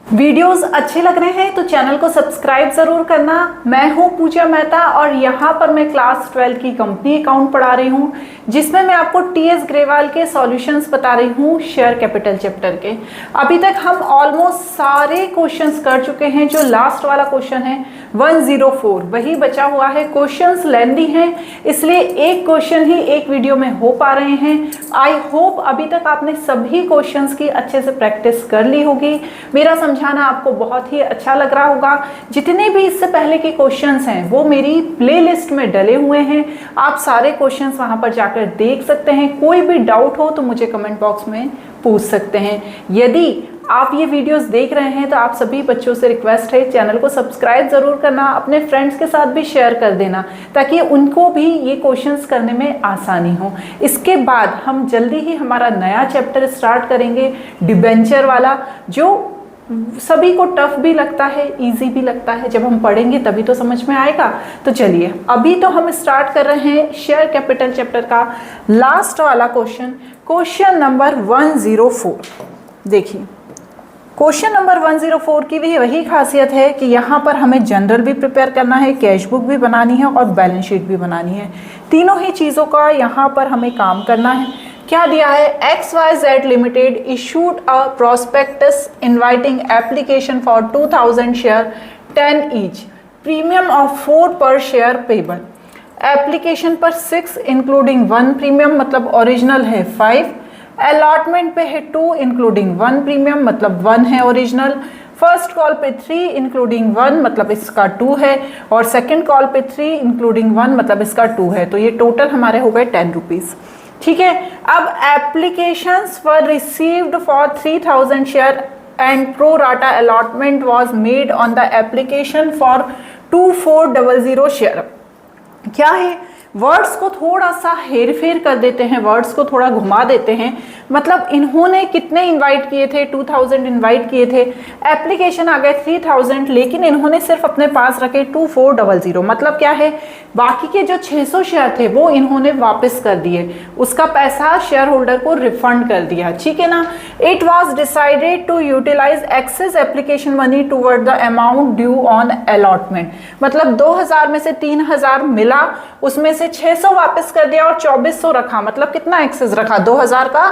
Videos अच्छे लग रहे हैं तो चैनल को सब्सक्राइब जरूर करना। मैं हूं पूजा मेहता और यहां पर मैं क्लास 12 की कंपनी अकाउंट पढ़ा रही हूं, जिसमें मैं आपको टीएस ग्रेवाल के सॉल्यूशंस बता रही हूं शेयर कैपिटल चैप्टर के। अभी तक हम ऑलमोस्ट सारे क्वेश्चंस कर चुके हैं। जो लास्ट वाला क्वेश्चन है 104 वही बचा हुआ है। क्वेश्चंस लेंथी हैं, इसलिए एक क्वेश्चन ही एक वीडियो में हो पा रहे हैं। आई होप अभी तक आपने सभी क्वेश्चंस की अच्छे से प्रैक्टिस कर ली होगी। मेरा समझाना आपको बहुत ही अच्छा लग रहा होगा। जितने भी इससे पहले के क्वेश्चंस हैं वो मेरी प्लेलिस्ट में डले हुए हैं, आप सारे क्वेश्चंस वहां पर जाकर देख सकते हैं। कोई भी डाउट हो तो मुझे कमेंट बॉक्स में पूछ सकते हैं। यदि आप ये वीडियोस देख रहे हैं तो आप सभी बच्चों से रिक्वेस्ट है चैनल को सब्सक्राइब जरूर करना, अपने फ्रेंड्स के साथ भी शेयर कर देना ताकि उनको भी ये क्वेश्चंस करने में आसानी हो। इसके बाद हम जल्दी ही हमारा नया चैप्टर स्टार्ट करेंगे डिबेंचर वाला, जो सभी को टफ भी लगता है, इजी भी लगता है। जब हम पढ़ेंगे तभी तो समझ में आएगा। तो चलिए अभी तो हम स्टार्ट कर रहे हैं शेयर कैपिटल चैप्टर का लास्ट वाला क्वेश्चन, क्वेश्चन नंबर 104। देखिए क्वेश्चन नंबर 104 की भी वही खासियत है कि यहाँ पर हमें जनरल भी प्रिपेयर करना है, कैश बुक भी बनानी है और बैलेंस शीट भी बनानी है। तीनों ही चीज़ों का यहाँ पर हमें काम करना है। क्या दिया है? XYZ limited issued a prospectus inviting application for 2000 share 10 each, premium of 4 पर शेयर पेबल। एप्लीकेशन पर 6 इंक्लूडिंग 1 प्रीमियम मतलब ओरिजिनल है 5, अलॉटमेंट पे है 2 इंक्लूडिंग 1 प्रीमियम मतलब 1 है ओरिजिनल, फर्स्ट कॉल पे 3 इंक्लूडिंग 1 मतलब इसका 2 है, और सेकंड कॉल पे 3 इंक्लूडिंग 1 मतलब इसका 2 है। तो ये टोटल हमारे हो गए 10 रुपीज़। ठीक है। अब applications were received for 3000 share and pro rata allotment was made on the application for 2400 share. क्या है? वर्ड्स को थोड़ा सा हेर फेर कर देते हैं, वर्ड्स को थोड़ा घुमा देते हैं। मतलब इन्होंने कितने इनवाइट किए थे? 2000 इनवाइट किए थे, एप्लीकेशन आ गए 3000, लेकिन इन्होंने सिर्फ अपने पास रखे 2400। मतलब क्या है? बाकी के जो 600 शेयर थे वो इन्होंने वापस कर दिए, उसका पैसा शेयर होल्डर को रिफंड कर दिया। ठीक है ना। It was decided to utilise excess application money toward the amount due on allotment. मतलब 2000 में से 3000 मिला, उसमें से 600 वापस कर दिया और 2400 रखा। मतलब कितना एक्सेस रखा? 2000 का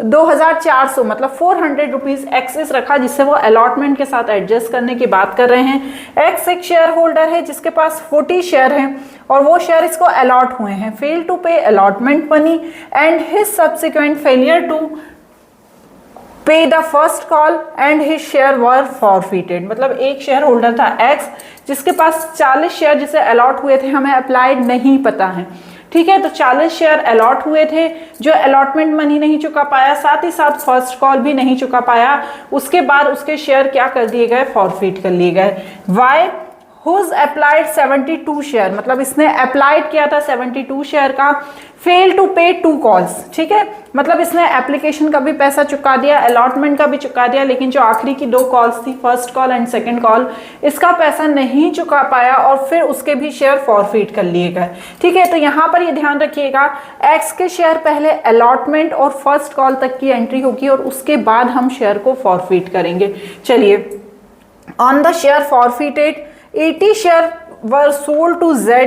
2400 मतलब 400 रुपीज एक्सेस रखा, जिससे वो अलॉटमेंट के साथ एडजस्ट करने की बात कर रहे हैं। एक्स एक शेयर होल्डर है जिसके पास 40 शेयर हैं और वो शेयर इसको अलॉट हुए हैं। Fail to pay allotment money and his subsequent failure to pay the first call and his share were forfeited. मतलब एक शेयर होल्डर था एक्स जिसके पास 40 शेयर जिसे अलॉट हुए थे, हमें अप्लाइड नहीं पता है। ठीक है। तो 40 शेयर अलॉट हुए थे, जो अलॉटमेंट मनी नहीं चुका पाया, साथ ही साथ फर्स्ट कॉल भी नहीं चुका पाया। उसके बाद उसके शेयर क्या कर दिए गए? फॉरफिट कर लिए गए। वाई? हुज अप्लाइड 72 शेयर, मतलब इसने अप्लाइड किया था 72 शेयर का। फेल टू पे 2 कॉल्स। ठीक है। मतलब इसने एप्लीकेशन का भी पैसा चुका दिया, अलॉटमेंट का भी चुका दिया, लेकिन जो आखिरी की 2 कॉल्स थी, first call and second call, इसका पैसा नहीं चुका पाया और फिर उसके भी शेयर फॉरफिट कर लिए गए। ठीक है। तो यहाँ पर ये ध्यान रखिएगा, एक्स के शेयर पहले अलॉटमेंट और फर्स्ट कॉल तक की एंट्री होगी और उसके बाद हम शेयर को फॉरफिट करेंगे। चलिए, on the share forfeited 80 share were sold to Z,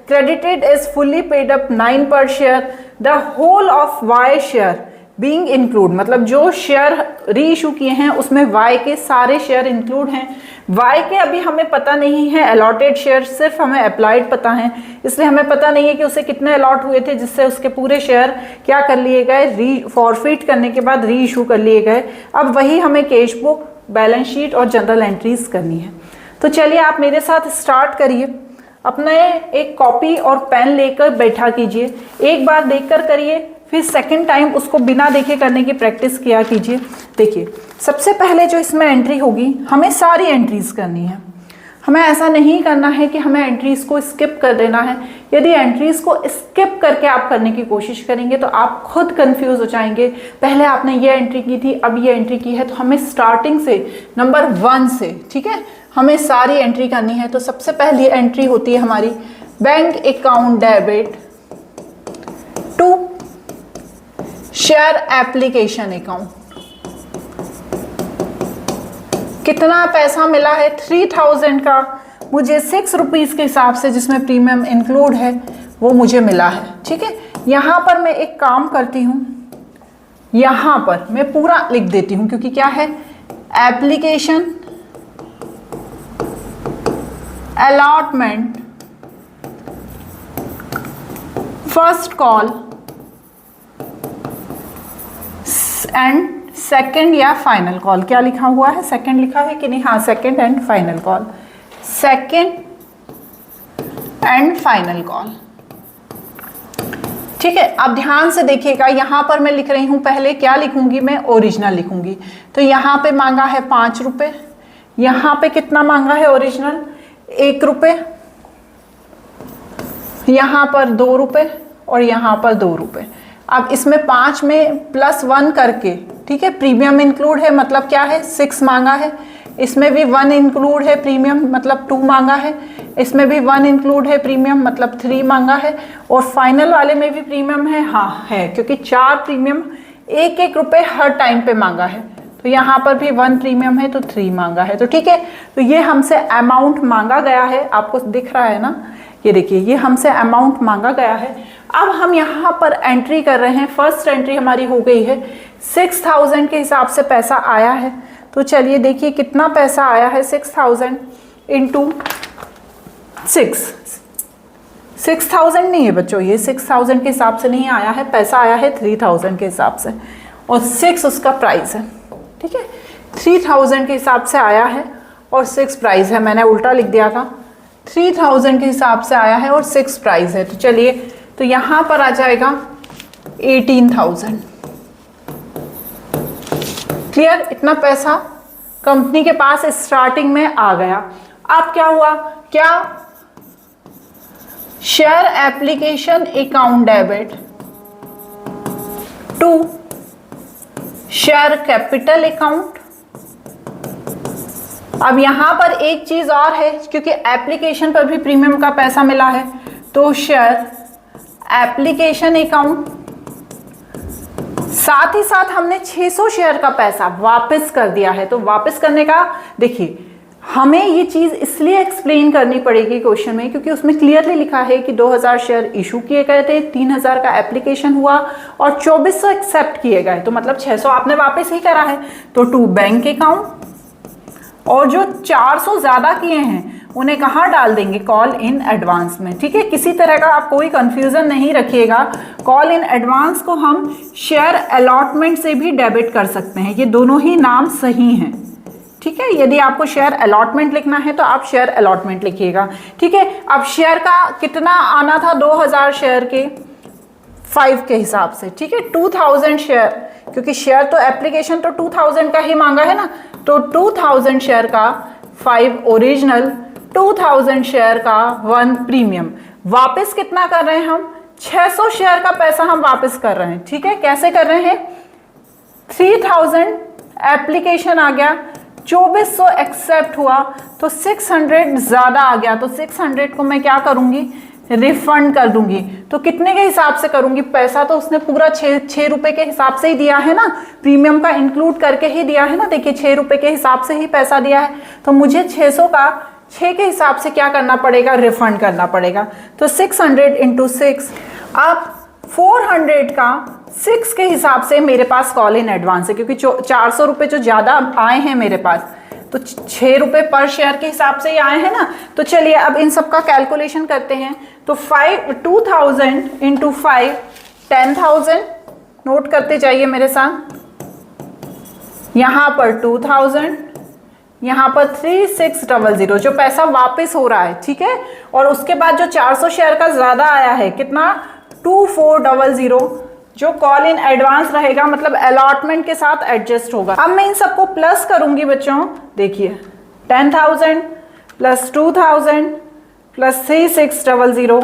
credited as fully paid up 9 per share, the whole of Y share being include। मतलब जो शेयर री इशू किए हैं उसमें Y के सारे शेयर इंक्लूड हैं। Y के अभी हमें पता नहीं है अलॉटेड शेयर, सिर्फ हमें अप्लाइड पता है, इसलिए हमें पता नहीं है कि उसे कितने अलॉट हुए थे जिससे उसके पूरे शेयर क्या कर लिए गए? री फॉरफिट करने के बाद री इशू कर लिए गए। अब वही हमें कैश बुक, बैलेंस शीट और जनरल एंट्रीज करनी है। तो चलिए आप मेरे साथ स्टार्ट करिए। अपने एक कॉपी और पेन लेकर बैठा कीजिए, एक बार देखकर करिए, फिर सेकंड टाइम उसको बिना देखे करने की प्रैक्टिस किया कीजिए। देखिए सबसे पहले जो इसमें एंट्री होगी, हमें सारी एंट्रीज करनी है। हमें ऐसा नहीं करना है कि हमें एंट्रीज को स्किप कर देना है। यदि एंट्रीज को स्किप करके आप करने की कोशिश करेंगे तो आप खुद कंफ्यूज हो जाएंगे। पहले आपने ये एंट्री की थी, अब ये एंट्री की है, तो हमें स्टार्टिंग से नंबर 1 से, ठीक है, हमें सारी एंट्री करनी है। तो सबसे पहली एंट्री होती है हमारी bank account debit to share application account. कितना पैसा मिला है 3000 का मुझे 6 रुपीज़ के हिसाब से, जिसमें प्रीमियम इंक्लूड है, वो मुझे मिला है। ठीक है, यहाँ पर मैं एक काम करती हूँ, यहाँ पर मैं पूरा लिख देती हूँ, क्योंकि क्या है, application allotment first call and second या फाइनल कॉल। क्या लिखा हुआ है, सेकंड लिखा है कि नहीं, हाँ, second and final call, second and final call. ठीक है, अब ध्यान से देखिएगा, यहां पर मैं लिख रही हूं, पहले क्या लिखूंगी मैं, ओरिजिनल लिखूंगी। तो यहां पे मांगा है 5 रुपए, यहां पे कितना मांगा है ओरिजिनल, 1 रुपए, यहां पर 2 रुपए और यहां पर 2 रुपए। अब इसमें 5 में +1 करके, ठीक है, प्रीमियम इंक्लूड है, मतलब क्या है, 6 मांगा है, इसमें भी 1 इंक्लूड है प्रीमियम, मतलब 2 मांगा है, इसमें भी 1 इंक्लूड है प्रीमियम, मतलब 3 मांगा है, और फाइनल वाले में भी प्रीमियम है, हाँ है, क्योंकि 4 प्रीमियम 1-1 रुपए हर टाइम पे मांगा है। तो यहाँ पर भी 1 प्रीमियम है, तो 3 मांगा है। तो ठीक है, तो ये हमसे अमाउंट मांगा गया है, आपको दिख रहा है ना, ये देखिए, ये हमसे अमाउंट मांगा गया है। अब हम यहाँ पर एंट्री कर रहे हैं, फर्स्ट एंट्री हमारी हो गई है, 6000 के हिसाब से पैसा आया है। तो चलिए देखिए कितना पैसा आया है, 6000 इंटू 6000 नहीं है बच्चों, ये 6000 के हिसाब से नहीं आया है, पैसा आया है 3000 के हिसाब से, और 6 उसका प्राइस है। ठीक है, 3000 के हिसाब से आया है और 6 प्राइस है, मैंने उल्टा लिख दिया था, 3000 के हिसाब से आया है और 6 प्राइस है। तो चलिए, तो यहाँ पर आ जाएगा 18,000। क्लियर, इतना पैसा कंपनी के पास स्टार्टिंग में आ गया। अब क्या हुआ, क्या share application account debit to share capital account. अब यहां पर एक चीज और है, क्योंकि एप्लीकेशन पर भी प्रीमियम का पैसा मिला है, तो शेयर एप्लीकेशन अकाउंट, साथ ही साथ हमने 600 शेयर का पैसा वापस कर दिया है। तो वापस करने का, देखिए, हमें ये चीज इसलिए एक्सप्लेन करनी पड़ेगी क्वेश्चन में, क्योंकि उसमें क्लियरली लिखा है कि 2000 शेयर इशू किए गए थे, 3000 का एप्लीकेशन हुआ और 2400 एक्सेप्ट किए गए, तो मतलब 600 आपने वापस ही करा है। तो टू बैंक अकाउंट, और जो 400 ज्यादा किए हैं उन्हें कहाँ डाल देंगे, कॉल इन एडवांस में। ठीक है, किसी तरह का आप कोई कंफ्यूजन नहीं रखिएगा, कॉल इन एडवांस को हम शेयर अलॉटमेंट से भी डेबिट कर सकते हैं, ये दोनों ही नाम सही हैं। ठीक है, यदि आपको शेयर अलॉटमेंट लिखना है तो आप शेयर अलॉटमेंट लिखिएगा। ठीक है, अब शेयर का कितना आना था, 2000 शेयर के 5 के हिसाब से। ठीक है, 2000 शेयर, क्योंकि शेयर तो एप्लीकेशन तो 2000 का ही मांगा है ना, तो 2000 शेयर का 5 ओरिजिनल, 2000 शेयर का 1 प्रीमियम। वापस कितना कर रहे हैं हम, 600 शेयर का पैसा हम वापस कर रहे हैं। ठीक है, कैसे कर रहे हैं, 3000 एप्लीकेशन आ गया, 2400 एक्सेप्ट हुआ, तो 600 ज्यादा आ गया, तो 600 को मैं क्या करूंगी, रिफंड कर दूंगी। तो कितने के हिसाब से करूंगी, पैसा तो उसने पूरा 6 रुपए के हिसाब से ही दिया है ना, प्रीमियम का इंक्लूड करके ही दिया है ना, देखिए 6 रुपए के हिसाब से ही पैसा दिया है, तो मुझे 600 का 6 के हिसाब से क्या करना पड़ेगा, रिफंड करना पड़ेगा। तो 600 इंटू 6, अब 400 का 6 के हिसाब से मेरे पास कॉल इन एडवांस है, क्योंकि 400 रुपये जो ज़्यादा आए हैं मेरे पास, तो 6 रुपये पर शेयर के हिसाब से ही आए हैं ना। तो चलिए अब इन सब का कैलकुलेशन करते हैं। तो 2000 इंटू 5, 10,000, नोट करते जाइए मेरे साथ, यहाँ पर 2000, यहाँ पर 3600, जो पैसा वापस हो रहा है। ठीक है, और उसके बाद जो 400 शेयर का ज़्यादा आया है, कितना, 2400, जो कॉल इन एडवांस रहेगा, मतलब अलॉटमेंट के साथ एडजस्ट होगा। अब मैं इन सबको प्लस करूंगी बच्चों, देखिए 10,000 प्लस 2000 प्लस 3600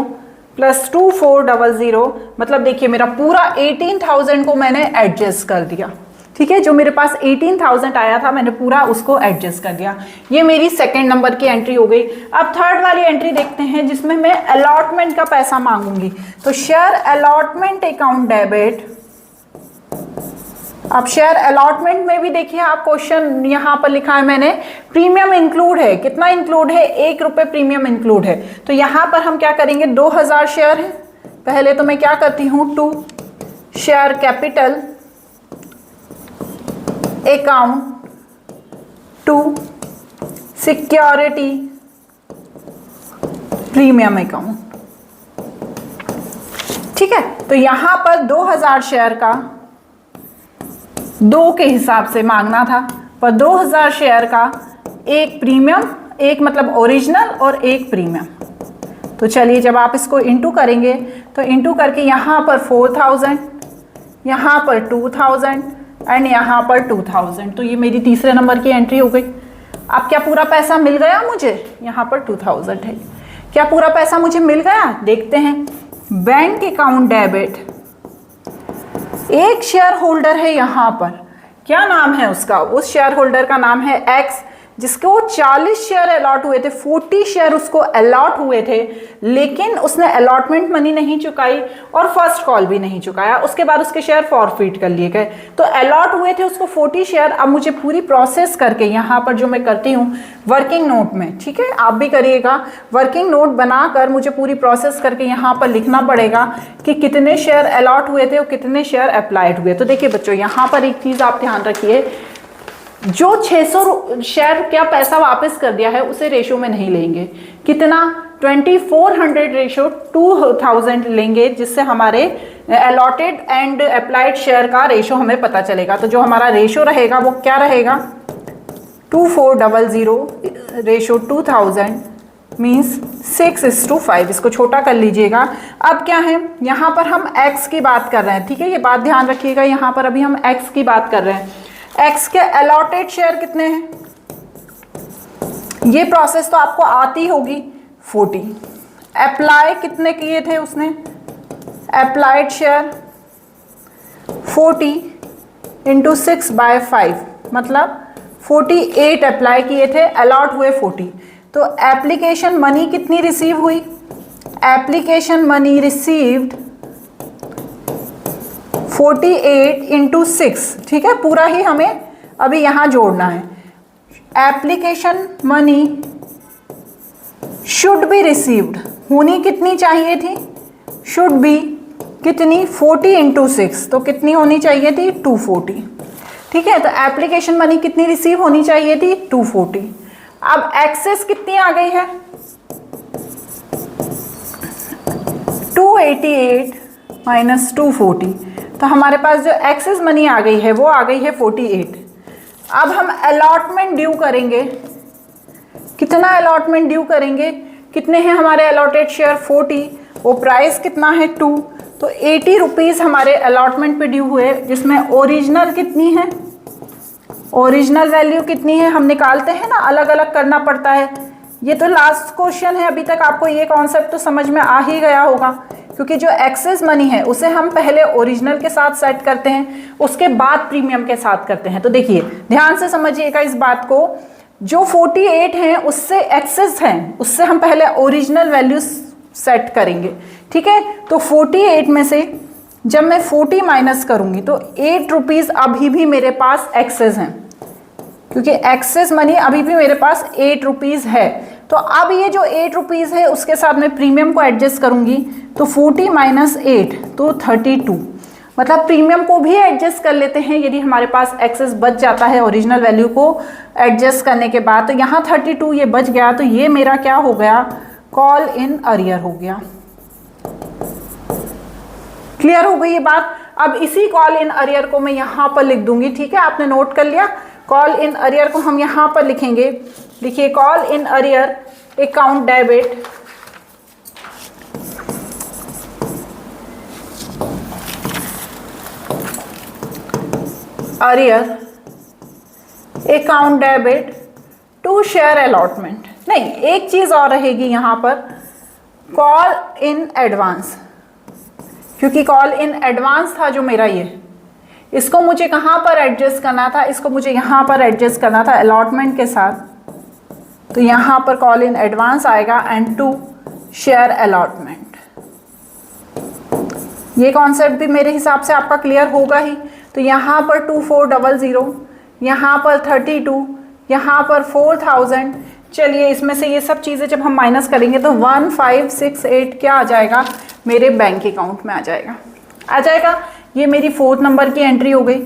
प्लस 2400, मतलब देखिए मेरा पूरा 18,000 को मैंने एडजस्ट कर दिया। ठीक है, जो मेरे पास 18,000 आया था मैंने पूरा उसको एडजस्ट कर दिया। ये मेरी सेकंड नंबर की एंट्री हो गई। अब थर्ड वाली एंट्री देखते हैं, जिसमें मैं अलॉटमेंट का पैसा मांगूंगी। तो शेयर अलॉटमेंट अकाउंट डेबिट अब शेयर अलॉटमेंट में भी देखिए आप क्वेश्चन यहाँ पर लिखा है मैंने, प्रीमियम इंक्लूड है, कितना इंक्लूड है, 1 रुपये प्रीमियम इंक्लूड है। तो यहाँ पर हम क्या करेंगे, 2000 शेयर है, पहले तो मैं क्या करती हूँ, to share capital account to security premium account. ठीक है, तो यहां पर 2000 शेयर का 2 के हिसाब से मांगना था, पर 2000 शेयर का एक प्रीमियम, एक मतलब ओरिजिनल और एक प्रीमियम। तो चलिए जब आप इसको इंटू करेंगे तो इंटू करके यहाँ पर 4000, यहाँ पर 2000 एंड यहाँ पर 2000, तो ये मेरी तीसरे नंबर की एंट्री हो गई। अब क्या पूरा पैसा मिल गया मुझे, यहाँ पर 2000 है, क्या पूरा पैसा मुझे मिल गया, देखते हैं। बैंक अकाउंट डेबिट, एक शेयर होल्डर है यहाँ पर, क्या नाम है उसका, उस शेयर होल्डर का नाम है एक्स, जिसको 40 शेयर अलॉट हुए थे, 40 शेयर उसको अलॉट हुए थे, लेकिन उसने अलॉटमेंट मनी नहीं चुकाई और फर्स्ट कॉल भी नहीं चुकाया, उसके बाद उसके शेयर फॉरफिट कर लिए गए। तो अलॉट हुए थे उसको 40 शेयर। अब मुझे पूरी प्रोसेस करके यहाँ पर जो मैं करती हूँ वर्किंग नोट में, ठीक है, आप भी करिएगा, वर्किंग नोट बनाकर मुझे पूरी प्रोसेस करके यहाँ पर लिखना पड़ेगा कि कितने शेयर अलॉट हुए थे और कितने शेयर अप्लाइड हुए। तो देखिए बच्चों, यहाँ पर एक चीज़ आप ध्यान रखिए, जो 600 शेयर क्या पैसा वापस कर दिया है उसे रेशो में नहीं लेंगे, कितना 2400 रेशो 2000 लेंगे, जिससे हमारे अलॉटेड एंड अप्लाइड शेयर का रेशो हमें पता चलेगा। तो जो हमारा रेशो रहेगा वो क्या रहेगा, 2400 रेशो 2000 मीन्स 6:5। इसको छोटा कर लीजिएगा। अब क्या है, यहाँ पर हम x की बात कर रहे हैं, ठीक है, ये बात ध्यान रखिएगा, यहाँ पर अभी हम x की बात कर रहे हैं। x के अलॉटेड शेयर कितने हैं, ये प्रोसेस तो आपको आती होगी, 40। अप्लाई कितने किए थे उसने, अप्लाइड शेयर 40 इंटू 6/5, मतलब 48 अप्लाई किए थे, अलॉट हुए 40। तो एप्लीकेशन मनी कितनी रिसीव हुई, एप्लीकेशन मनी रिसीव्ड 48 इंटू 6, ठीक है, पूरा ही हमें अभी यहाँ जोड़ना है। Application money should be received, होनी कितनी चाहिए थी, शुड बी कितनी, 40 इंटू 6, तो कितनी होनी चाहिए थी, 240। ठीक है, तो एप्लीकेशन मनी कितनी रिसीव होनी चाहिए थी, 240। अब एक्सेस कितनी आ गई है, 288 माइनस 240, तो हमारे पास जो एक्सेस मनी आ गई है वो आ गई है 48। अब हम अलॉटमेंट ड्यू करेंगे, कितना अलॉटमेंट ड्यू करेंगे, कितने हैं हमारे अलॉटेड शेयर 40, वो प्राइस कितना है 2, तो 80 रुपीज़ हमारे अलॉटमेंट पे ड्यू हुए, जिसमें ओरिजिनल कितनी है, ओरिजिनल वैल्यू कितनी है हम निकालते हैं ना, अलग अलग करना पड़ता है। ये तो लास्ट क्वेश्चन है, अभी तक आपको ये कॉन्सेप्ट तो समझ में आ ही गया होगा, क्योंकि जो एक्सेस मनी है उसे हम पहले ओरिजिनल के साथ सेट करते हैं, उसके बाद प्रीमियम के साथ करते हैं। तो देखिए ध्यान से समझिएगा इस बात को, जो 48 हैं उससे एक्सेस हैं, उससे हम पहले ओरिजिनल वैल्यू सेट करेंगे, ठीक है। तो 48 में से जब मैं 40 माइनस करूंगी तो 8 रुपीज़ अभी भी मेरे पास एक्सेस हैं, क्योंकि एक्सेस मनी अभी भी मेरे पास 8 रुपीज़ है। तो अब ये जो 8 रुपीज़ है उसके साथ मैं प्रीमियम को एडजस्ट करूंगी, तो 40 माइनस 8 तो 32, मतलब प्रीमियम को भी एडजस्ट कर लेते हैं यदि हमारे पास एक्सेस बच जाता है ओरिजिनल वैल्यू को एडजस्ट करने के बाद। तो यहाँ 32 ये बच गया, तो ये मेरा क्या हो गया, कॉल इन अरियर हो गया। क्लियर हो गई ये बात। अब इसी कॉल इन अरियर को मैं यहाँ पर लिख दूंगी, ठीक है, आपने नोट कर लिया। कॉल इन अरियर को हम यहाँ पर लिखेंगे, लिखिए call in arrear account debit arrear account debit to share allotment. नहीं, एक चीज और रहेगी यहाँ पर, कॉल इन एडवांस, क्योंकि कॉल इन एडवांस था जो मेरा ये, इसको मुझे कहाँ पर एडजस्ट करना था, इसको मुझे यहाँ पर एडजस्ट करना था अलॉटमेंट के साथ। तो यहाँ पर कॉल इन एडवांस आएगा एंड टू शेयर अलॉटमेंट। ये कॉन्सेप्ट भी मेरे हिसाब से आपका क्लियर होगा ही। तो तो यहाँ पर 2400, यहाँ पर 32, यहाँ पर 4000। चलिए इसमें से ये सब चीज़ें जब हम माइनस करेंगे तो 1568 क्या आ जाएगा, मेरे बैंक अकाउंट में आ जाएगा। ये मेरी 4th नंबर की एंट्री हो गई।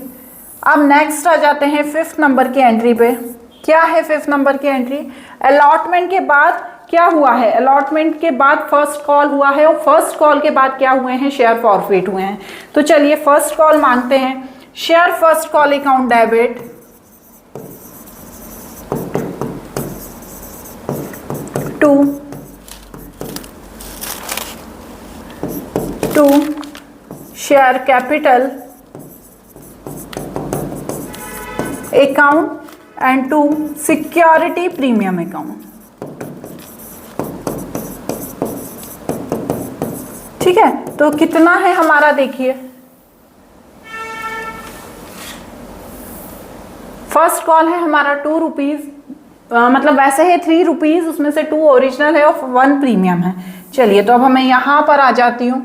अब नेक्स्ट आ जाते हैं 5th नंबर की एंट्री पे। क्या है 5th नंबर की एंट्री? अलॉटमेंट के बाद क्या हुआ है, अलॉटमेंट के बाद फर्स्ट कॉल हुआ है, और फर्स्ट कॉल के बाद क्या हुए हैं, शेयर फॉरफिट हुए हैं। तो चलिए फर्स्ट कॉल मांगते हैं, share first call account debit to share capital account and to security premium account. ठीक है, तो कितना है हमारा, देखिए फर्स्ट कॉल है हमारा 2 रुपीज, मतलब वैसे है 3 रुपीज, उसमें से 2 ओरिजिनल है और 1 प्रीमियम है। चलिए तो अब मैं यहां पर आ जाती हूं,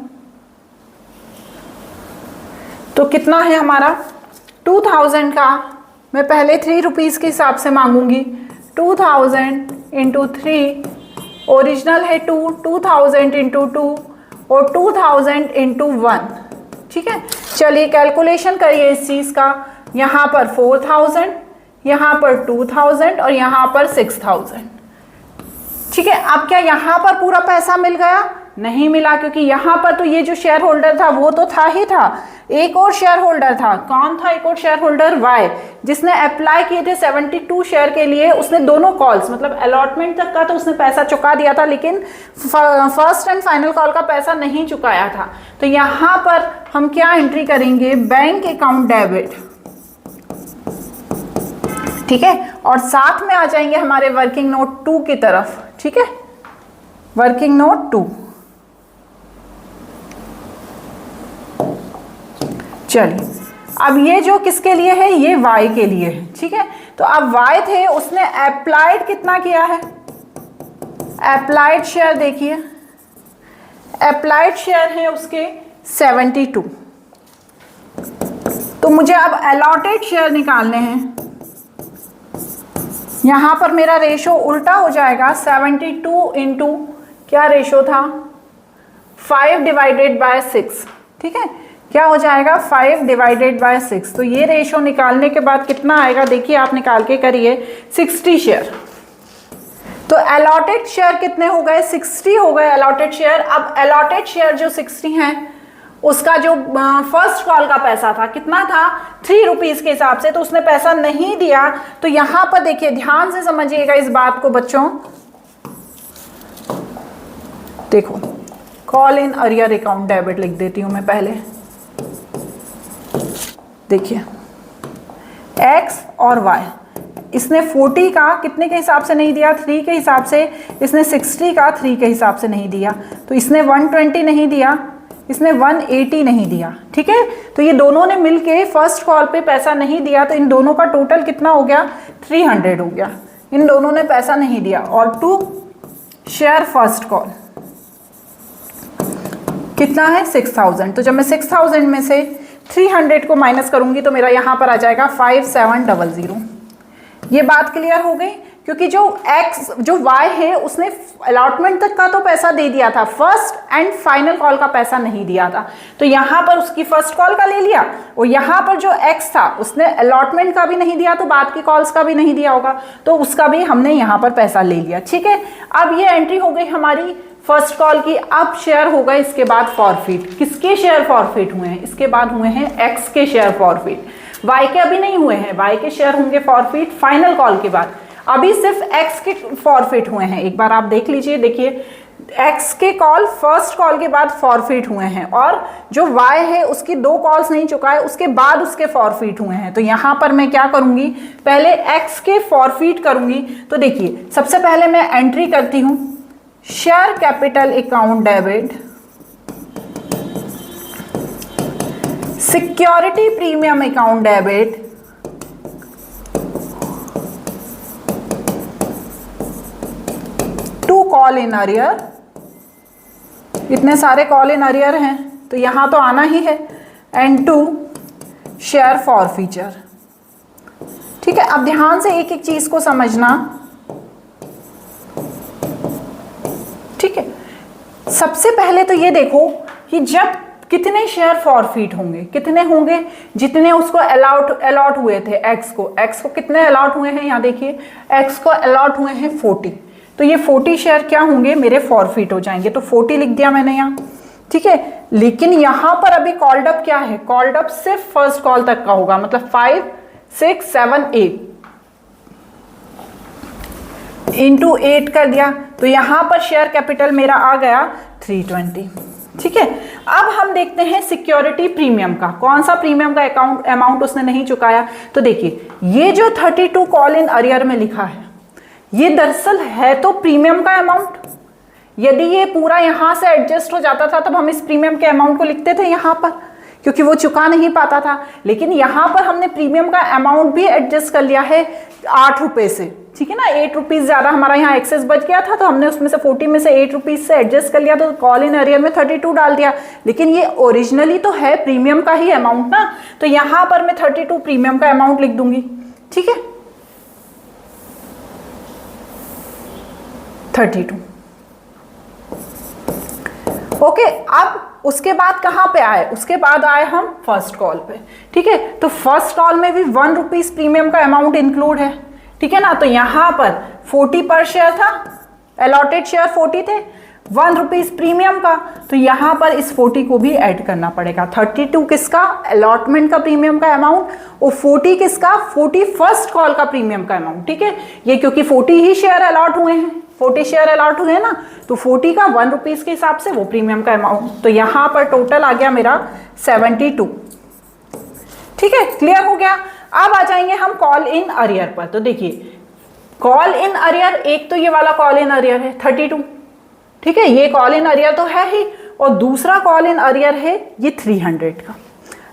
तो कितना है हमारा 2000 का, मैं पहले 3 रुपीज के हिसाब से मांगूंगी। 2000 इंटू 3, ओरिजिनल है 2, 2000 इंटू 2 और 2000 इंटू 1। ठीक है, चलिए कैलकुलेशन करिए इस चीज का। यहाँ पर 4000, यहाँ पर 2000 और यहाँ पर 6000। ठीक है, अब क्या यहाँ पर पूरा पैसा मिल गया? नहीं मिला, क्योंकि यहाँ पर तो ये जो शेयर होल्डर था वो तो था ही था, एक और शेयर होल्डर था। कौन था एक और शेयर होल्डर? वाई, जिसने अप्लाई किए थे 72 शेयर के लिए। उसने दोनों कॉल्स, मतलब अलॉटमेंट तक का तो उसने पैसा चुका दिया था, लेकिन फर्स्ट एंड फाइनल कॉल का पैसा नहीं चुकाया था। तो यहाँ पर हम क्या एंट्री करेंगे, बैंक अकाउंट डेबिट। ठीक है, और साथ में आ जाएंगे हमारे वर्किंग नोट 2 की तरफ। ठीक है, वर्किंग नोट 2। चलिए अब ये जो किसके लिए है, ये वाई के लिए है। ठीक है, तो अब वाई थे, उसने अप्लाइड कितना किया है, अप्लाइड शेयर देखिए, अप्लाइड शेयर है उसके 72। तो मुझे अब अलॉटेड शेयर निकालने हैं। यहां पर मेरा रेशो उल्टा हो जाएगा, 72 इंटू क्या रेशो था, 5 डिवाइडेड बाय 6। ठीक है, क्या हो जाएगा 5 डिवाइडेड बाय 6। तो ये रेशो निकालने के बाद कितना आएगा, देखिए आप निकाल के करिए, 60 शेयर। तो अलॉटेड शेयर कितने हो गए, 60 हो गए अलॉटेड शेयर। अब अलॉटेड शेयर जो 60 हैं, उसका जो फर्स्ट कॉल का पैसा था कितना था, 3 रुपीज के हिसाब से, तो उसने पैसा नहीं दिया। तो यहां पर देखिए, ध्यान से समझिएगा इस बात को बच्चों। देखो, call in arrear account debit लिख देती हूं मैं पहले। देखिए x और y, इसने 40 का कितने के हिसाब से नहीं दिया, 3 के हिसाब से। इसने 60 का 3 के हिसाब से नहीं दिया। तो इसने 120 नहीं दिया, इसने 180 नहीं दिया। ठीक है, तो ये दोनों ने मिलके फर्स्ट कॉल पे पैसा नहीं दिया। तो इन दोनों का टोटल कितना हो गया, 300 हो गया। इन दोनों ने पैसा नहीं दिया। और टू शेयर फर्स्ट कॉल कितना है, 6000। तो जब मैं 6000 में से 300 को माइनस करूंगी तो मेरा यहां पर आ जाएगा 5700। ये बात क्लियर हो गई, क्योंकि जो y है उसने अलॉटमेंट तक का तो पैसा दे दिया था, फर्स्ट एंड फाइनल कॉल का पैसा नहीं दिया था। तो यहां पर उसकी फर्स्ट कॉल का ले लिया, और यहां पर जो x था उसने अलॉटमेंट का भी नहीं दिया, तो बाद की कॉल्स का भी नहीं दिया होगा, तो उसका भी हमने यहां पर पैसा ले लिया। ठीक है, अब ये एंट्री हो गई हमारी फर्स्ट कॉल की। अब शेयर होगा इसके बाद फॉरफिट। किसके शेयर फॉरफिट हुए हैं, इसके बाद हुए हैं x के शेयर फॉरफिट। y के अभी नहीं हुए हैं, y के शेयर होंगे फॉरफिट फाइनल कॉल के बाद। अभी सिर्फ x के फॉरफिट हुए हैं। एक बार आप देख लीजिए, देखिए x के कॉल फर्स्ट कॉल के बाद फॉरफिट हुए हैं, और जो y है उसकी 2 कॉल्स नहीं चुका है, उसके बाद उसके फॉरफिट हुए हैं। तो यहां पर मैं क्या करूंगी, पहले x के फॉरफिट करूंगी। तो देखिए सबसे पहले मैं एंट्री करती हूं, share capital account debit, security premium account debit, to call in arrear. इतने सारे कॉल इन अरियर हैं तो यहां तो आना ही है। And to share forfeiture. ठीक है, अब ध्यान से एक एक चीज को समझना। ठीक है, सबसे पहले तो ये देखो कि जब कितने शेयर फॉरफीट होंगे, कितने होंगे, जितने उसको अलॉट हुए थे एक्स को कितने अलॉट हुए हैं, यहाँ देखिए एक्स को अलॉट हुए हैं 40, तो ये 40 शेयर क्या होंगे मेरे फॉरफीट हो जाएंगे, तो 40 लिख दिया मैंने यहाँ। ठीक है, लेकिन यहां पर अभी कॉल्ड अप क्या है, कॉल्ड अप सिर्फ फर्स्ट कॉल तक का होगा, मतलब 5, 6, 7, 8 इंटू 8 कर दिया, तो यहां पर शेयर कैपिटल मेरा आ गया 320। ठीक है, अब हम देखते हैं सिक्योरिटी प्रीमियम का, कौन सा प्रीमियम का अमाउंट उसने नहीं चुकाया। तो देखिए ये जो 32 कॉल इन अरियर में लिखा है, ये दरअसल है तो प्रीमियम का अमाउंट। यदि ये पूरा यहां से एडजस्ट हो जाता था तब हम इस प्रीमियम के अमाउंट को लिखते थे यहां पर, क्योंकि वो चुका नहीं पाता था। लेकिन यहां पर हमने प्रीमियम का अमाउंट भी एडजस्ट कर लिया है 8 रुपए से। ठीक है ना, 8 रुपीज ज्यादा हमारा यहाँ एक्सेस बच गया था, तो हमने उसमें से 40 में से 8 रुपीज से एडजस्ट कर लिया, तो कॉल इन अरियर में 32 डाल दिया। लेकिन ये ओरिजिनली तो है प्रीमियम का ही अमाउंट ना, तो यहां पर मैं 32 प्रीमियम का अमाउंट लिख दूंगी। ठीक है, 32। ओके, अब उसके बाद कहां पे आए, उसके बाद आए हम फर्स्ट कॉल पे। ठीक है, तो फर्स्ट कॉल में भी 1 रुपीज प्रीमियम का अमाउंट इंक्लूड है। ठीक है ना, तो यहां पर 40 पर शेयर था, अलॉटेड शेयर 40 थे, 1 रुपीज प्रीमियम का, तो यहां पर इस 40 को भी ऐड करना पड़ेगा। 32 किसका, अलॉटमेंट का प्रीमियम का अमाउंट, और 40 किसका, 40 फर्स्ट कॉल का प्रीमियम का अमाउंट। ठीक है, ये क्योंकि 40 ही शेयर अलॉट हुए हैं, 40 शेयर अलॉट हुए हैं ना, तो 40 का 1 रुपीज के हिसाब से वो प्रीमियम का अमाउंट, तो यहां पर टोटल आ गया मेरा 72। ठीक है, क्लियर हो गया। अब आ जाएंगे हम कॉल इन अरियर पर। तो देखिए कॉल इन अरियर, एक तो ये वाला कॉल इन अरियर है 32। ठीक है, ये कॉल इन अरियर तो है ही, और दूसरा कॉल इन अरियर है ये 300 का,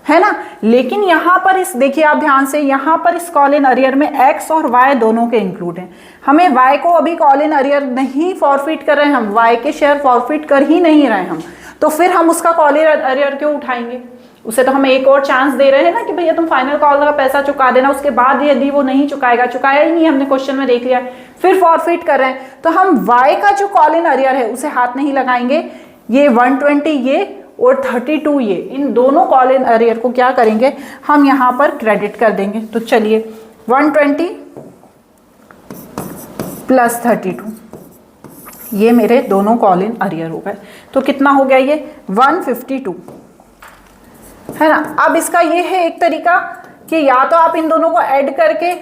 है ना। लेकिन यहां पर इस देखिए आप ध्यान से, यहां पर इस कॉल इन अरियर में एक्स और वाई दोनों के इंक्लूड हैं। हमें वाई को अभी कॉल इन अरियर नहीं फॉरफिट कर रहे हैं, हम वाई के शेयर फॉरफिट कर ही नहीं रहे हम, तो फिर हम उसका कॉल इन अरियर क्यों उठाएंगे। उसे तो हम एक और चांस दे रहे हैं ना कि भैया तुम फाइनल कॉल का पैसा चुका देना, उसके बाद यदि वो नहीं चुकाएगा, चुकाया ही नहीं हमने क्वेश्चन में देख लिया, फिर फॉरफिट कर रहे हैं, तो हम वाई का जो कॉल इन अरियर है उसे हाथ नहीं लगाएंगे। ये 120 ये और 32 ये, इन दोनों कॉल इन अरियर को क्या करेंगे हम यहाँ पर क्रेडिट कर देंगे। तो चलिए 120 प्लस 32, ये मेरे दोनों कॉल इन अरियर हो गए, तो कितना हो गया ये 152, है ना। अब इसका ये है एक तरीका कि या तो आप इन दोनों को ऐड करके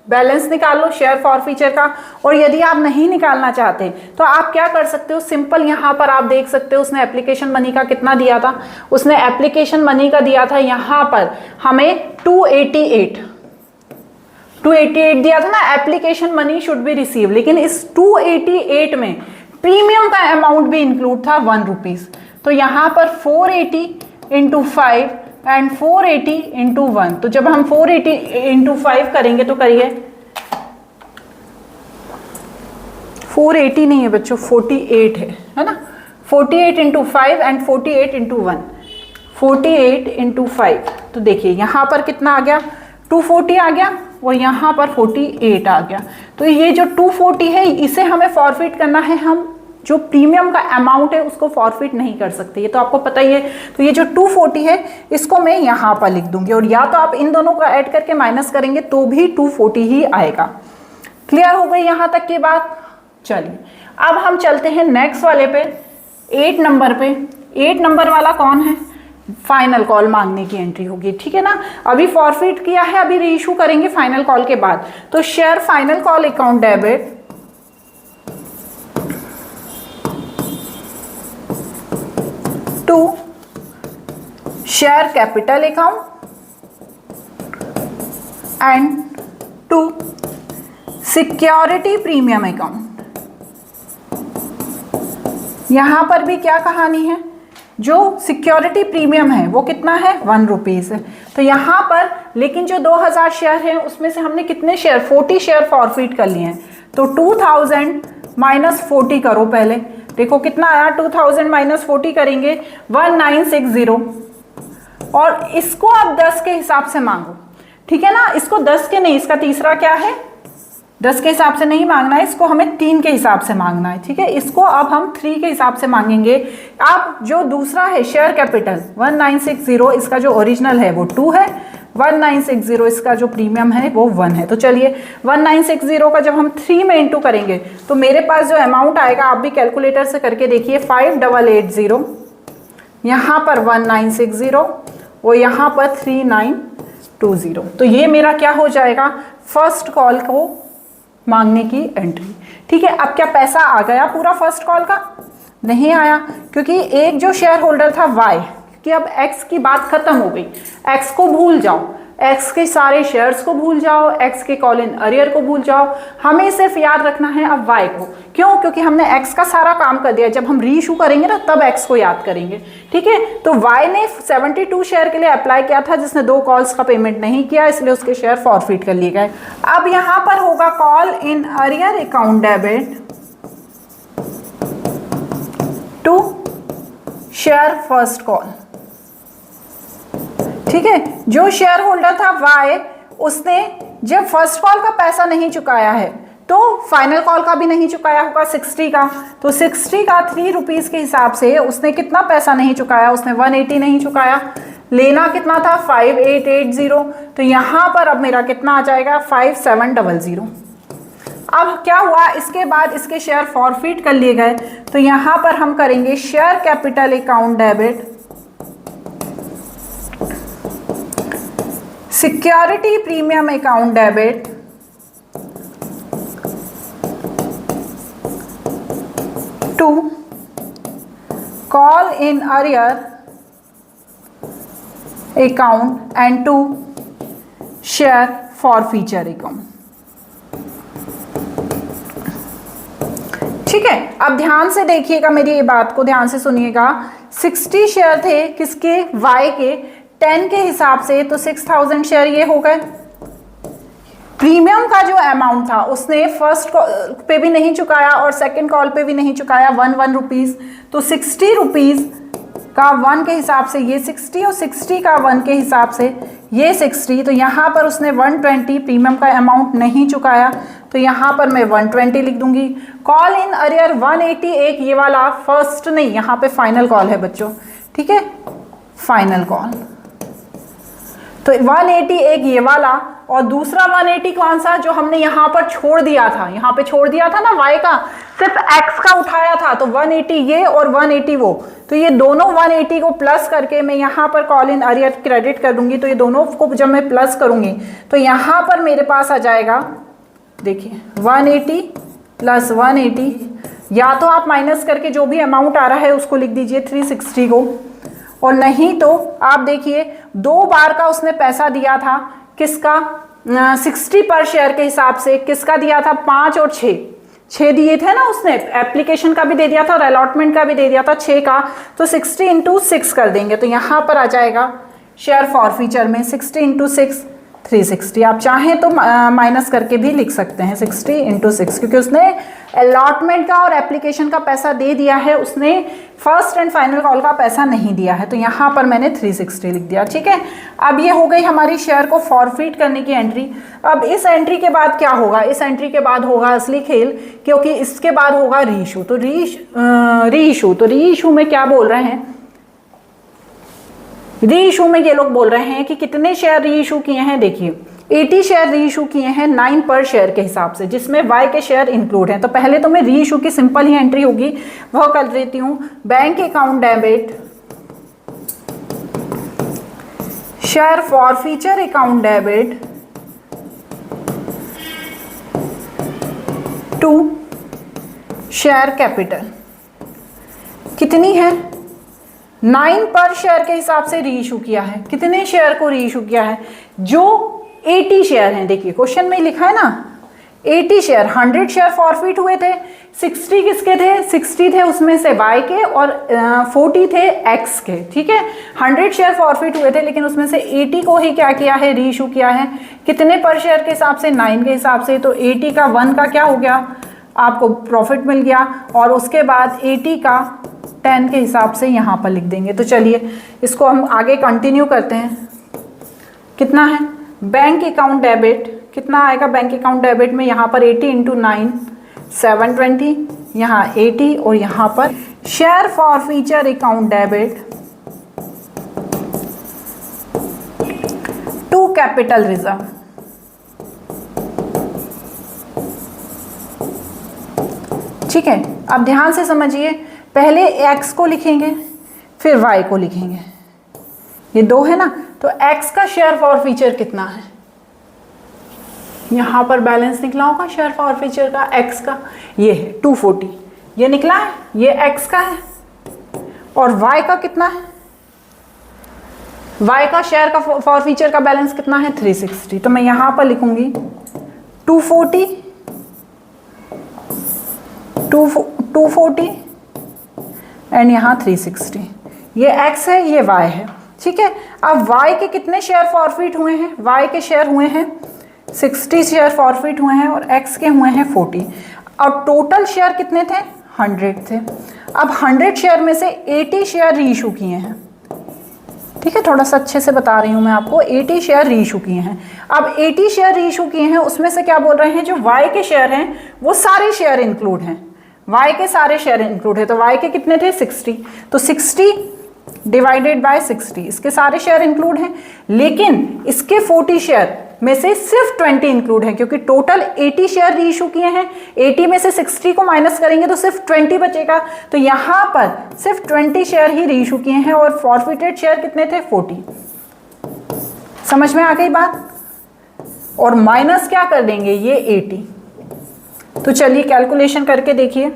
बैलेंस निकाल लो शेयर फॉरफीचर का, और यदि आप नहीं निकालना चाहते तो आप क्या कर सकते हो, सिंपल यहाँ पर आप देख सकते हो उसने एप्लीकेशन मनी का कितना दिया था, उसने एप्लीकेशन मनी का दिया था यहाँ पर हमें 288 दिया था ना, application money should be receive. लेकिन इस 288 में प्रीमियम का अमाउंट भी इंक्लूड था 1 रुपीज, तो यहाँ पर 480 इंटू 5 एंड 480 इंटू 1, तो जब हम 480 इंटू 5 करेंगे तो करिए 480 नहीं है बच्चों, 48 है ना। 48 इंटू 5 एंड 48 इंटू 1, 48 इंटू 5, तो देखिए यहाँ पर कितना आ गया 240 आ गया, और यहाँ पर 48 आ गया। तो ये जो 240 है इसे हमें फॉरफिट करना है, हम जो प्रीमियम का अमाउंट है उसको फॉरफिट नहीं कर सकते, ये तो आपको पता ही है। तो ये जो 240 है इसको मैं यहाँ पर लिख दूंगी, और या तो आप इन दोनों को ऐड करके माइनस करेंगे तो भी 240 ही आएगा। क्लियर हो गई यहाँ तक की बात। चलिए अब हम चलते हैं नेक्स्ट वाले पे, 8 नंबर पे। 8 नंबर वाला कौन है, फाइनल कॉल मांगने की एंट्री होगी। ठीक है ना, अभी फॉरफिट किया है, अभी रीइशू करेंगे फाइनल कॉल के बाद। तो share final call account debit to share capital account and to security premium account. यहां पर भी क्या कहानी है, जो सिक्योरिटी प्रीमियम है वो कितना है 1 रुपीज है। तो यहां पर लेकिन जो 2000 शेयर है उसमें से हमने कितने शेयर 40 शेयर फॉरफिट कर लिए हैं, तो 2000 माइनस 40 करो पहले, देखो कितना आया 2000 माइनस 40 करेंगे 1960, और इसको आप 10 के हिसाब से मांगो, ठीक है ना। इसको 10 के नहीं, इसका तीसरा क्या है, 10 के हिसाब से नहीं मांगना है, इसको हमें 3 के हिसाब से मांगना है, ठीक है। इसको अब हम 3 के हिसाब से मांगेंगे। अब जो दूसरा है शेयर कैपिटल 1960, इसका जो ओरिजिनल है वो 2 है, 1960 इसका जो प्रीमियम है वो 1 है। तो चलिए 1960 का जब हम 3 में इंटू करेंगे तो मेरे पास जो अमाउंट आएगा, आप भी कैलकुलेटर से करके देखिए, 5880, यहाँ पर 1960 और यहाँ पर 3920। तो ये मेरा क्या हो जाएगा, फर्स्ट कॉल को मांगने की एंट्री, ठीक है। अब क्या पैसा आ गया पूरा फर्स्ट कॉल का? नहीं आया, क्योंकि एक जो शेयर होल्डर था वाई, कि अब एक्स की बात खत्म हो गई, एक्स को भूल जाओ, एक्स के सारे शेयर्स को भूल जाओ, एक्स के कॉल इन अरियर को भूल जाओ, हमें सिर्फ याद रखना है अब वाई को। क्यों? क्योंकि हमने एक्स का सारा काम कर दिया, जब हम रीइशू करेंगे ना तब एक्स को याद करेंगे, ठीक है। तो वाई ने 72 शेयर के लिए अप्लाई किया था, जिसने 2 कॉल्स का पेमेंट नहीं किया, इसलिए उसके शेयर फॉरफिट कर लिए गए। अब यहां पर होगा call in arrear account debit to share first call, ठीक है। जो शेयर होल्डर था वाई, उसने जब फर्स्ट कॉल का पैसा नहीं चुकाया है तो फाइनल कॉल का भी नहीं चुकाया होगा 60 का, तो 60 का 3 रुपीज के हिसाब से उसने कितना पैसा नहीं चुकाया, उसने 180 नहीं चुकाया, लेना कितना था 5880। तो यहां पर अब मेरा कितना आ जाएगा 5700। अब क्या हुआ, इसके बाद इसके शेयर फॉरफिट कर लिए गए, तो यहां पर हम करेंगे share capital account debit security premium account debit to call in arrear account and to share forfeiture account, ठीक है। अब ध्यान से देखिएगा, मेरी ये बात को ध्यान से सुनिएगा। 60 शेयर थे किसके, वाई के, 10 के हिसाब से, तो 6000 शेयर ये हो गए। प्रीमियम का जो अमाउंट था उसने फर्स्ट कॉल पे भी नहीं चुकाया और सेकंड कॉल पे भी नहीं चुकाया, 1 रुपीज। तो 60 रुपीज का 1 के हिसाब से ये 60 और 60 का 1 के हिसाब से ये 60। तो यहाँ पर उसने 120 प्रीमियम का अमाउंट नहीं चुकाया, तो यहाँ पर मैं 120 लिख दूंगी। कॉल इन अरियर 180, एक ये वाला फर्स्ट नहीं, यहाँ पे फाइनल कॉल है बच्चों, ठीक है, फाइनल कॉल। तो 180 एक ये वाला, और दूसरा 180 कौन सा, जो हमने यहाँ पर छोड़ दिया था, यहाँ पे छोड़ दिया था ना वाई का, सिर्फ एक्स का उठाया था, तो 180 ये और 180 वो, तो ये दोनों 180 को प्लस करके मैं यहाँ पर कॉल इन अरियर क्रेडिट कर दूंगी। तो ये दोनों को जब मैं प्लस करूंगी तो यहाँ पर मेरे पास आ जाएगा, देखिए 180 प्लस 180, या तो आप माइनस करके जो भी अमाउंट आ रहा है उसको लिख दीजिए 360 को, और नहीं तो आप देखिए 2 बार का उसने पैसा दिया था, किसका 60 पर शेयर के हिसाब से, किसका दिया था 5 और 6 दिए थे ना उसने, एप्लीकेशन का भी दे दिया था और अलॉटमेंट का भी दे दिया था 6 का, तो 60 इंटू 6 कर देंगे, तो यहाँ पर आ जाएगा शेयर फॉरफीचर में 60 इंटू 6 360। आप चाहें तो माइनस करके भी लिख सकते हैं 60 इंटू 6, क्योंकि उसने अलॉटमेंट का और एप्लीकेशन का पैसा दे दिया है, उसने फर्स्ट एंड फाइनल कॉल का पैसा नहीं दिया है, तो यहाँ पर मैंने 360 लिख दिया, ठीक है। अब ये हो गई हमारी शेयर को फॉरफिट करने की एंट्री। अब इस एंट्री के बाद क्या होगा, इस एंट्री के बाद होगा असली खेल, क्योंकि इसके बाद होगा रीइशू। तो रीइशू में क्या बोल रहे हैं, रीइशू में ये लोग बोल रहे हैं कि कितने शेयर रीइशू किए हैं, देखिए 80 शेयर रीइशू किए हैं 9 पर शेयर के हिसाब से, जिसमें वाई के शेयर इंक्लूड हैं। तो पहले तो मैं रीइशू की सिंपल ही एंट्री होगी वह कर देती हूं, bank account debit share forfeiture account debit to share capital, कितनी है 9 पर शेयर के हिसाब से रीइशू किया है। कितने शेयर को रीइशू किया है, जो 80 शेयर हैं, देखिए क्वेश्चन में लिखा है ना 80 शेयर, 100 शेयर फॉरफिट हुए थे, 60 किसके थे, 60 थे उसमें से वाई के और 40 थे एक्स के, ठीक है। 100 शेयर फॉरफिट हुए थे, लेकिन उसमें से 80 को ही क्या किया है, रीइशू किया है। कितने पर शेयर के हिसाब से, 9 के हिसाब से, तो 80 का 1 का क्या हो गया, आपको प्रॉफिट मिल गया, और उसके बाद 80 का 10 के हिसाब से यहाँ पर लिख देंगे। तो चलिए इसको हम आगे कंटिन्यू करते हैं। कितना है बैंक अकाउंट डेबिट, कितना आएगा बैंक अकाउंट डेबिट में, यहाँ पर 80 × 9 720, यहाँ 80 और यहाँ पर share forfeiture account debit to capital reserve. ठीक है, अब ध्यान से समझिए, पहले x को लिखेंगे फिर y को लिखेंगे, ये दो है ना, तो x का शेयर फॉर फ्यूचर कितना है, यहाँ पर बैलेंस निकला होगा शेयर फॉर फ्यूचर का x का, ये है 240, ये निकला है, ये x का है। और y का कितना है, y का शेयर का फॉर फ्यूचर का बैलेंस कितना है 360, तो मैं यहाँ पर लिखूंगी 240 एंड यहाँ 360, ये x है ये y है। ठीक है, अब y के कितने शेयर फॉरफिट हुए हैं, y के शेयर हुए हैं 60 शेयर फॉरफिट हुए हैं और x के हुए हैं 40। अब टोटल शेयर कितने थे 100 थे। अब 100 शेयर में से 80 शेयर रीइशू किए हैं। ठीक है, थोड़ा सा अच्छे से बता रही हूँ मैं आपको, 80 शेयर रीइशू किए हैं। अब 80 शेयर रीइशू किए हैं, उसमें से क्या बोल रहे हैं, जो y के शेयर हैं वो सारे शेयर इंक्लूड हैं, y के सारे शेयर इंक्लूड है। तो y के कितने थे 60, तो 60 डिवाइडेड बाय 60, इसके सारे शेयर इंक्लूड हैं, लेकिन इसके 40 शेयर में से सिर्फ 20 इंक्लूड है, क्योंकि टोटल 80 शेयर रीइशू किए हैं, 80 में से 60 को माइनस करेंगे तो सिर्फ 20 बचेगा। तो यहाँ पर सिर्फ 20 शेयर ही रीइशू किए हैं और फॉरफिटेड शेयर कितने थे 40। समझ में आ गई बात। और माइनस क्या कर देंगे, ये 80। तो चलिए कैलकुलेशन करके देखिए,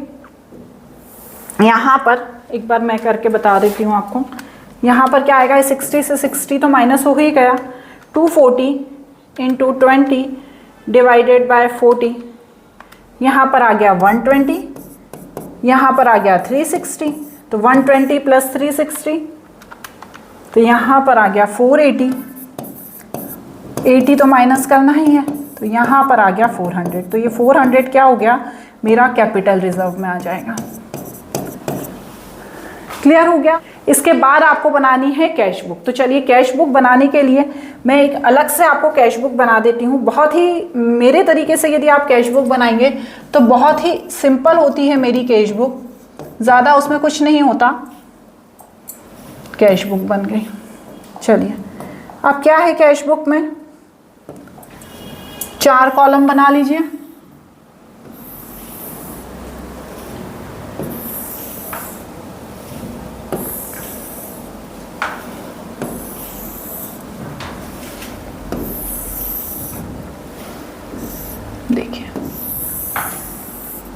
यहाँ पर एक बार मैं करके बता देती हूँ आपको। यहाँ पर क्या आएगा, 60 से 60 तो माइनस हो ही गया, 240 × 20 डिवाइडेड बाय 40, यहाँ पर आ गया 120, यहाँ पर आ गया 360, तो 120 प्लस 360, तो यहाँ पर आ गया 480, 80 तो माइनस करना ही है, तो यहाँ पर आ गया 400। तो ये 400 क्या हो गया, मेरा कैपिटल रिजर्व में आ जाएगा। क्लियर हो गया। इसके बाद आपको बनानी है कैश बुक। तो चलिए कैश बुक बनाने के लिए मैं एक अलग से आपको कैश बुक बना देती हूँ। बहुत ही मेरे तरीके से यदि आप कैश बुक बनाएंगे तो बहुत ही सिंपल होती है मेरी कैश बुक, ज़्यादा उसमें कुछ नहीं होता। कैश बुक बन गई। चलिए अब क्या है कैश बुक में, 4 कॉलम बना लीजिए। देखिए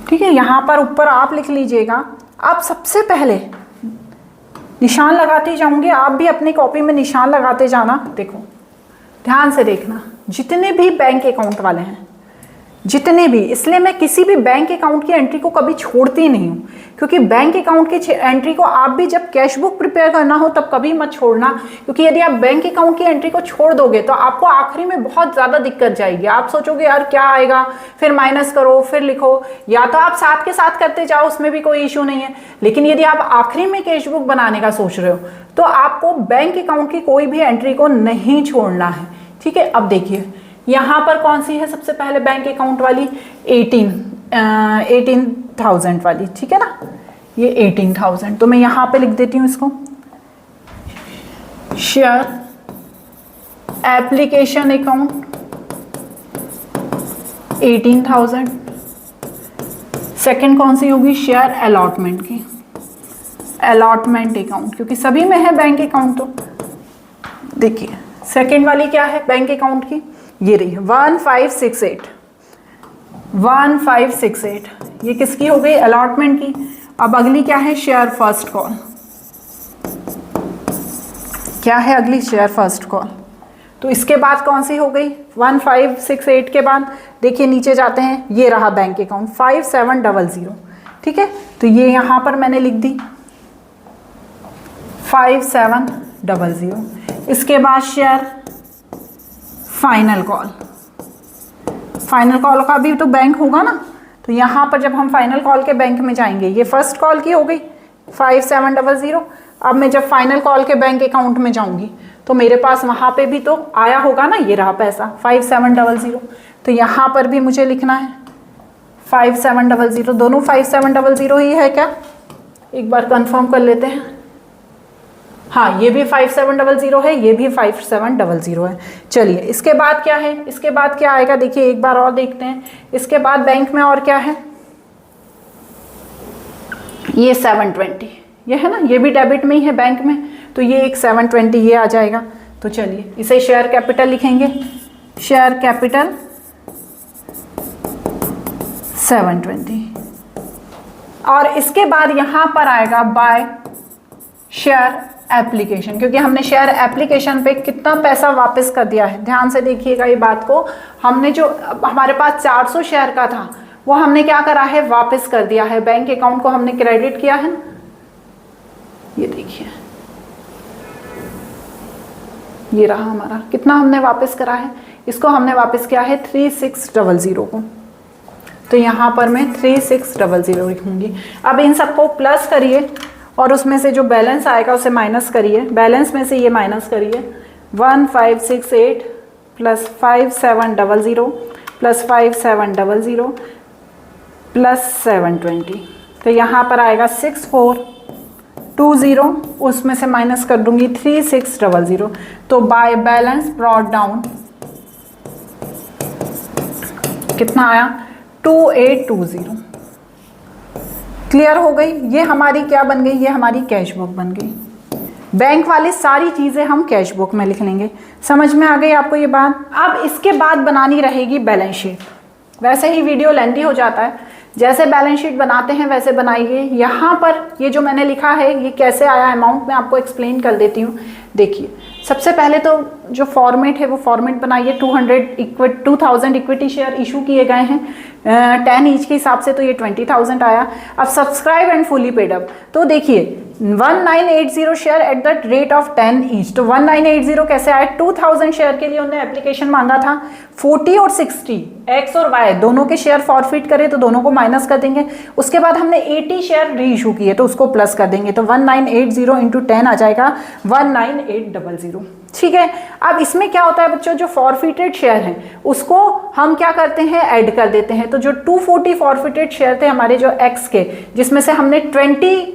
ठीक है, यहाँ पर ऊपर आप लिख लीजिएगा। आप सबसे पहले निशान लगाते जाऊंगे, आप भी अपनी कॉपी में निशान लगाते जाना। देखो ध्यान से देखना, जितने भी बैंक अकाउंट वाले हैं, जितने भी, इसलिए मैं किसी भी बैंक अकाउंट की एंट्री को कभी छोड़ती नहीं हूँ, क्योंकि बैंक अकाउंट की एंट्री को आप भी जब कैश बुक प्रिपेयर करना हो तब कभी मत छोड़ना, क्योंकि यदि आप बैंक अकाउंट की एंट्री को छोड़ दोगे तो आपको आखिरी में बहुत ज़्यादा दिक्कत जाएगी। आप सोचोगे यार क्या आएगा, फिर माइनस करो फिर लिखो, या तो आप साथ के साथ करते जाओ, उसमें भी कोई इशू नहीं है। लेकिन यदि आप आखिरी में कैश बुक बनाने का सोच रहे हो तो आपको बैंक अकाउंट की कोई भी एंट्री को नहीं छोड़ना है। ठीक है, अब देखिए यहाँ पर कौन सी है सबसे पहले बैंक अकाउंट वाली, 18,000 वाली। ठीक है ना, ये 18,000, तो मैं यहाँ पे लिख देती हूँ इसको, शेयर एप्लीकेशन अकाउंट 18,000। सेकंड कौन सी होगी, शेयर अलॉटमेंट की, अलॉटमेंट अकाउंट, क्योंकि सभी में है बैंक अकाउंट। तो देखिए सेकंड वाली क्या है बैंक अकाउंट की, ये रही 1568, 1568, ये किसकी हो गई, अलॉटमेंट की। अब अगली क्या है, शेयर फर्स्ट कॉल। क्या है अगली, शेयर फर्स्ट कॉल। तो इसके बाद कौन सी हो गई, 1568 के बाद देखिए नीचे जाते हैं, ये रहा बैंक अकाउंट 5700। ठीक है, तो ये यहाँ पर मैंने लिख दी 5700। इसके बाद share final call, final call का भी तो बैंक होगा ना, तो यहाँ पर जब हम फाइनल कॉल के बैंक में जाएंगे, ये फर्स्ट कॉल की हो गई, 5700। अब मैं जब फाइनल कॉल के बैंक अकाउंट में जाऊंगी तो मेरे पास वहाँ पे भी तो आया होगा ना, ये रहा पैसा 5700। तो यहाँ पर भी मुझे लिखना है 5700, दोनों 5700 ही है क्या, एक बार कंफर्म कर लेते हैं। हाँ, ये भी 5700 है, ये भी 5700 है। चलिए इसके बाद क्या है, इसके बाद क्या आएगा देखिए, एक बार और देखते हैं। इसके बाद बैंक में और क्या है, ये 720, ये है ना, ये भी डेबिट में ही है बैंक में, तो ये एक 720 ये आ जाएगा। तो चलिए इसे शेयर कैपिटल लिखेंगे, शेयर कैपिटल 720। और इसके बाद यहाँ पर आएगा बाय शेयर एप्लीकेशन, क्योंकि हमने शेयर एप्लीकेशन पे कितना पैसा वापस कर दिया है, ध्यान से देखिएगा ये बात को। हमने जो हमारे पास 400 शेयर का था वो हमने क्या करा है, वापस कर दिया है, बैंक अकाउंट को हमने क्रेडिट किया है। ये देखिए, ये रहा हमारा, कितना हमने वापस करा है, इसको हमने वापस किया है 3600 को। तो यहाँ पर मैं 3600 लिखूंगी। अब इन सबको प्लस करिए और उसमें से जो बैलेंस आएगा उसे माइनस करिए, बैलेंस में से ये माइनस करिए, 1568 प्लस 5700 प्लस 5700 प्लस 720, तो यहाँ पर आएगा 6420, उसमें से माइनस कर दूंगी 3600। तो बाय बैलेंस ब्रॉट डाउन कितना आया, 2820। क्लियर हो गई, ये हमारी क्या बन गई, ये हमारी कैश बुक बन गई। बैंक वाली सारी चीज़ें हम कैश बुक में लिख लेंगे। समझ में आ गई आपको ये बात। अब इसके बाद बनानी रहेगी बैलेंस शीट। वैसे ही वीडियो लेंथी हो जाता है, जैसे बैलेंस शीट बनाते हैं वैसे बनाइए। यहाँ पर ये जो मैंने लिखा है ये कैसे आया अमाउंट, मैं आपको एक्सप्लेन कर देती हूँ। देखिए, सबसे पहले तो जो फॉर्मेट है वो फॉर्मेट बनाइए। 2000 इक्विटी शेयर इशू किए गए हैं 10 ईच के हिसाब से, तो ये 20,000 आया। अब subscribe and fully paid up, तो देखिए 1980 share at the rate of 10 each. तो 1980 कैसे आया, 2000 शेयर के लिए उन्होंने एप्लीकेशन मांगा था। 40 और 60 एक्स और वाई दोनों के शेयर फॉरफिट करे तो दोनों को माइनस कर देंगे। उसके बाद हमने 80 शेयर री इशू किए तो उसको प्लस कर देंगे, तो 1980 इंटू 10 आ जाएगा 19800। ठीक है। अब इसमें क्या होता है बच्चों, जो फॉरफिटेड शेयर हैं उसको हम क्या करते हैं, ऐड कर देते हैं। तो जो 240 फॉरफिटेड शेयर थे हमारे जो एक्स के, जिसमें से हमने 20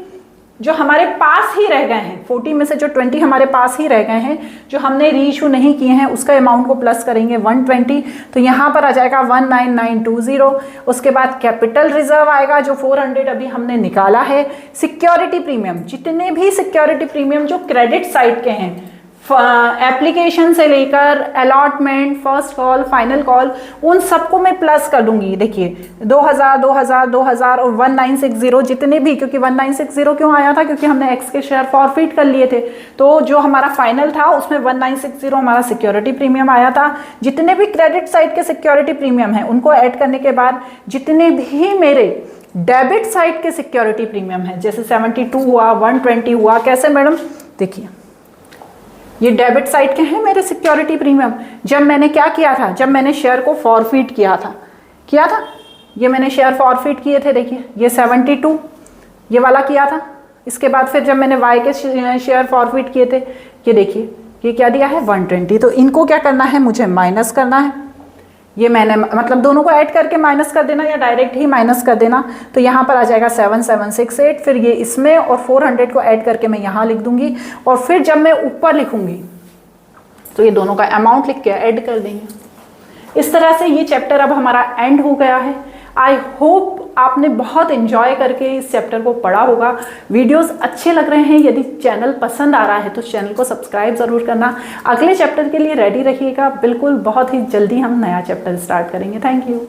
जो हमारे पास ही रह गए हैं, 40 में से जो 20 हमारे पास ही रह गए हैं, जो हमने री इशू नहीं किए हैं, उसका अमाउंट को प्लस करेंगे 120, तो यहाँ पर आ जाएगा 19920। उसके बाद कैपिटल रिजर्व आएगा जो 400 अभी हमने निकाला है। सिक्योरिटी प्रीमियम, जितने भी सिक्योरिटी प्रीमियम जो क्रेडिट साइड के हैं, एप्लीकेशन से लेकर allotment, first call, final call, उन सबको मैं प्लस कर दूंगी। देखिए 2000, 2000, 2000 और 1960 जितने भी, क्योंकि 1960 क्यों आया था, क्योंकि हमने एक्स के शेयर फॉरफिट कर लिए थे। तो जो हमारा फाइनल था उसमें 1960 हमारा सिक्योरिटी प्रीमियम आया था। जितने भी क्रेडिट साइड के सिक्योरिटी प्रीमियम हैं उनको ऐड करने के बाद जितने भी मेरे डेबिट साइड के सिक्योरिटी प्रीमियम है, जैसे 72 हुआ, 120 हुआ, कैसे मैडम, देखिए ये डेबिट साइड के हैं मेरे सिक्योरिटी प्रीमियम। जब मैंने क्या किया था, जब मैंने शेयर को फॉरफिट किया था, ये मैंने शेयर फॉरफिट किए थे, देखिए ये 72 ये वाला किया था। इसके बाद फिर जब मैंने वाई के शेयर फॉरफिट किए थे, ये देखिए ये क्या दिया है 120। तो इनको क्या करना है, मुझे माइनस करना है। ये मैंने मतलब दोनों को ऐड करके माइनस कर देना या डायरेक्ट ही माइनस कर देना। तो यहाँ पर आ जाएगा 7768, फिर ये इसमें और 400 को ऐड करके मैं यहाँ लिख दूंगी। और फिर जब मैं ऊपर लिखूंगी तो ये दोनों का अमाउंट लिख के ऐड कर देंगे। इस तरह से ये चैप्टर अब हमारा एंड हो गया है। आई होप आपने बहुत एंजॉय करके इस चैप्टर को पढ़ा होगा। वीडियोस अच्छे लग रहे हैं, यदि चैनल पसंद आ रहा है तो चैनल को सब्सक्राइब ज़रूर करना। अगले चैप्टर के लिए रेडी रहिएगा, बिल्कुल बहुत ही जल्दी हम नया चैप्टर स्टार्ट करेंगे। Thank you.